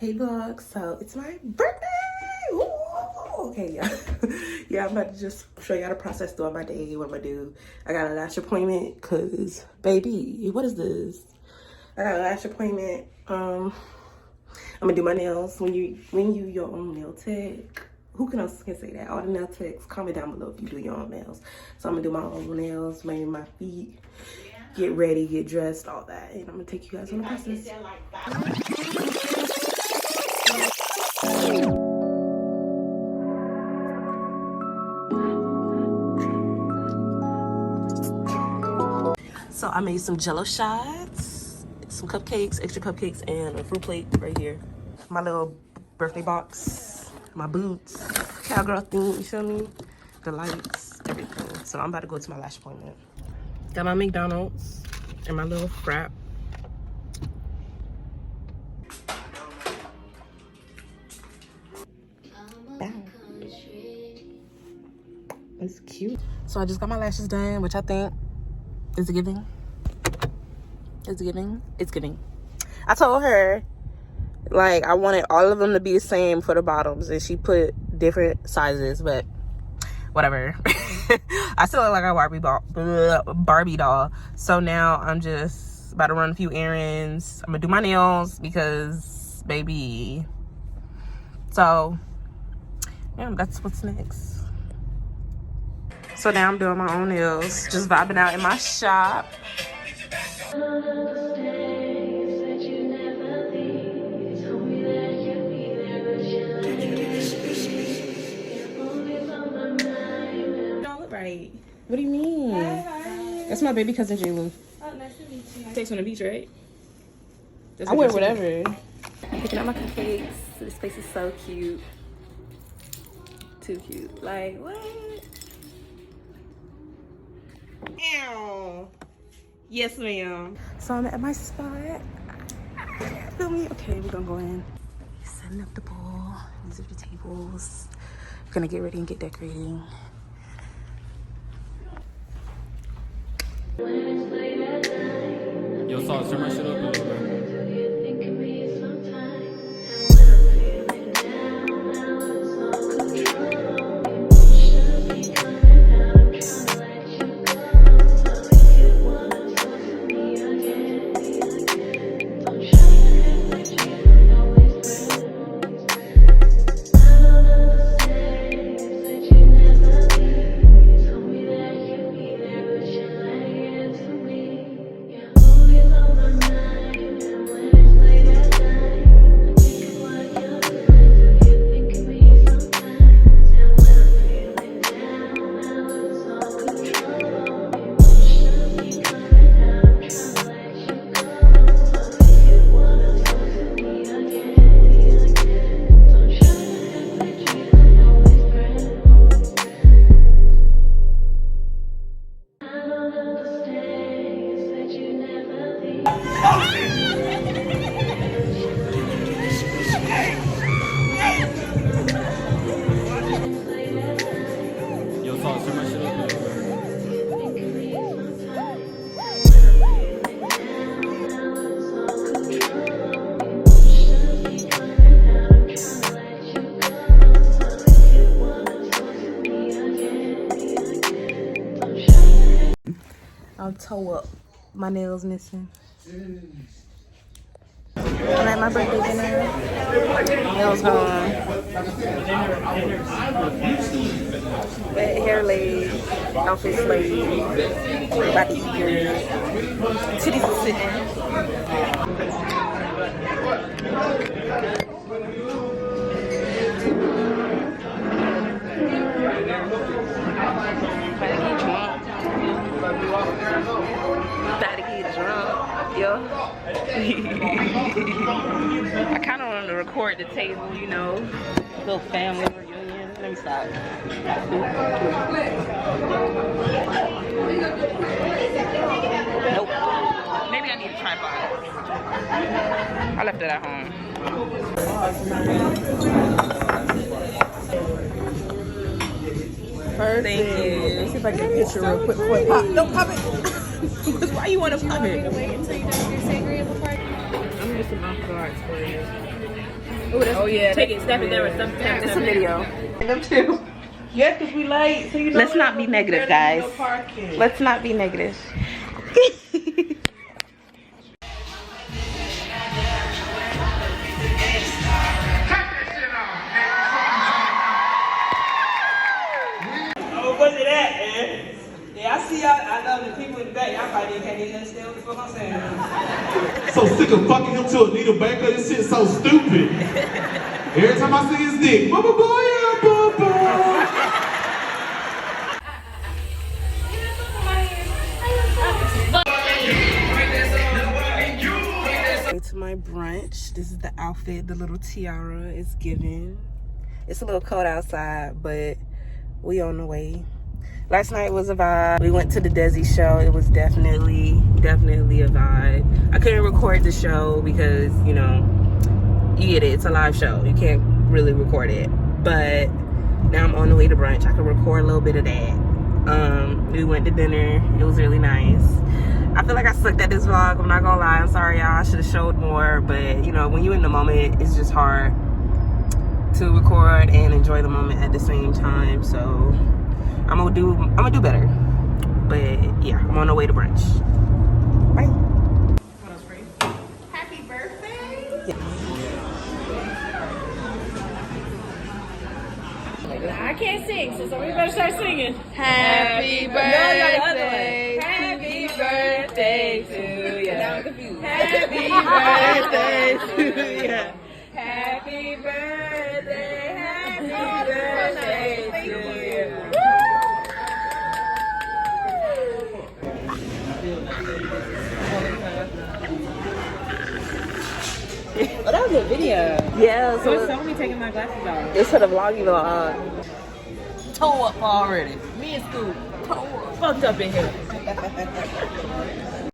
Hey vlog, so it's my birthday! Ooh, okay, yeah. Yeah, I'm about to just show y'all the process throughout my day, what I'm gonna do. I got a lash appointment, cause baby, what is this? I got a lash appointment. I'm gonna do my nails. When you your own nail tech, who else can say that? All the nail techs, comment down below if you do your own nails. So I'm gonna do my own nails, maybe my feet, get ready, get dressed, all that. And I'm gonna take you guys on the process. So I made some jello shots, some cupcakes, extra cupcakes, and a fruit plate right here. My little birthday box, my boots, cowgirl theme, you feel me? The lights, everything. So I'm about to go to my lash appointment. Got my McDonald's and my little frap. Bam. It's cute. So I just got my lashes done, which I think is giving. It's giving. I told her, like, I wanted all of them to be the same for the bottoms, and she put different sizes, but whatever. I still look like a Barbie doll. So now I'm just about to run a few errands. I'm gonna do my nails because, baby. So, yeah, that's what's next. So now I'm doing my own nails, just vibing out in my shop. Right. What do you mean? Hi. That's my baby cousin Jayla. Oh, nice to meet you. Takes on the beach, right? I wear whatever. I'm picking out my cupcakes. This place is so cute. Too cute. Like, what? Ow. Yes, ma'am. So I'm at my spot. Feel me? Okay, we're gonna go in. Setting up the pool. These are the tables. Gonna get ready and get decorating. Yo, Sauce, turn my shit up a little bit. Yo, Sauce, turn my shit up a little bit. I'll toe up. My nails missing. I'm at my birthday dinner. Nails gone. Wet hair laid. Outfit slayed. About to eat good. Titties are sitting. About to get drunk, yo. I kind of wanted to record the table, you know, little family reunion. Let me stop. Nope. Maybe I need a tripod. I left it at home. Perfect. Thank you. Let's see if I can get a picture real quick before it pop. Don't pop it. Why you want to pop it? Wait until you done with your sangria before. I'm just a mouth guards for you. Oh yeah. Take it, snap it there, snap it. It's a video. Them too. Yes, because we late. So you know Let's not be negative, guys. No parking. Let's not be negative. Oh, what's it at, man? Yeah, I see y'all. I know the people in the back. Y'all probably can't even understand what the fuck I'm saying. So sick of fucking him to Anita Baker. This shit's so stupid. Every time I see his dick, blah, blah, blah, yeah, blah, blah. To my brunch. This is the outfit, the little tiara is given. It's a little cold outside, but we on the way. Last night was a vibe. We went to the Desi show. It was definitely a vibe. I couldn't record the show because, you know, you get it. It's a live show. You can't really record it. But now I'm on the way to brunch. I can record a little bit of that. We went to dinner. It was really nice. I feel like I sucked at this vlog. I'm not gonna lie. I'm sorry, y'all. I should have showed more. But, you know, when you're in the moment, it's just hard to record and enjoy the moment at the same time. So I'm gonna do better. But yeah, I'm on the way to brunch. Bye. Happy birthday. I can't sing, so somebody better start singing. Happy birthday. Happy birthday to you. Now I'm confused. Happy birthday to you. Happy birthday, happy birthday to you. Oh, that was a video. Yeah, So it's me taking my glasses off. it's for the vloggy vlog. Toe up already. Me and Scoop. Toe up. Fucked up in here.